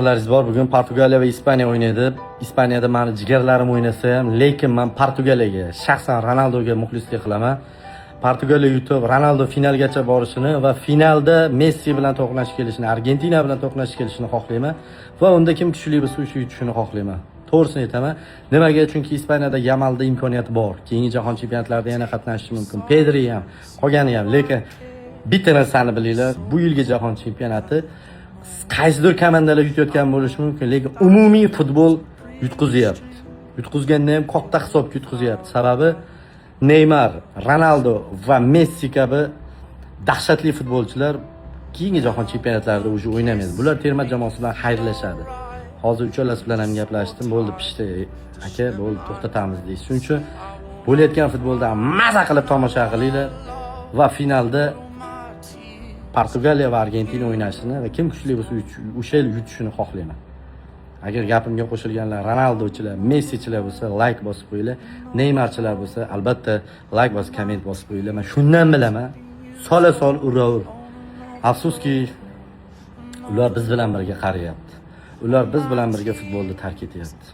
Bor, bugun Portugaliya va Ispaniya o'ynaydi. Ispaniyada meni jigarlarim o'ynasa ham, lekin men Portugaliyaga, shaxsan Ronaldoga muxlislik qilaman. Portugaliya yutib, Ronaldo finalgacha borishini va finalda Messi bilan to'qnash kelishini, Argentina bilan to'qnash kelishini xohlayman va unda kim kuchli bo'lsa o'sha yutishini xohlayman. To'g'risini aytaman. Nimaga? Chunki Ispaniyada Yamalda imkoniyati bor. Keyingi jahon chempionatlarida yana qatnashishi mumkin. Pedri ham, qolgani ham, lekin bitta narsani bilinglar, bu yilgi jahon chempionati qaysidir komandalar yutayotgan bo'lishi mumkin, lekin umumiy futbol yutqizyapti. Yutqizganda ham katta hisobga yutqizyapti. Sababi Neymar, Ronaldo va Messi kabi dahshatli futbolchilar keyingi jahon chempionatlarida o'zi o'ynamaydi. Bular terma jamoasi bilan xayrlashadi. Hozir uchalasi bilan ham gaplashdim. Bo'ldi, pishdi. Aka, bo'ldi, to'xtatamiz deysiz. Shuning uchun bo'layotgan futboldan maza qilib tomosha qilinglar va finalda Portugaliya va Argentina o'ynashini va kim kuchli bo'lsa o'sha yil yutishini xohlayman. Agar gapimga qo'shilganlar Ronaldochilar, Messichilar bo'lsa, like bosib qo'yinglar. Neymarchilar bo'lsa, albatta like bosib, komment bosib qo'yinglar. Men shundan bilaman, sola-sol uraver. Afsuski, ular biz bilan birga qariyapti. Ular biz bilan birga futbolni tark etyapti.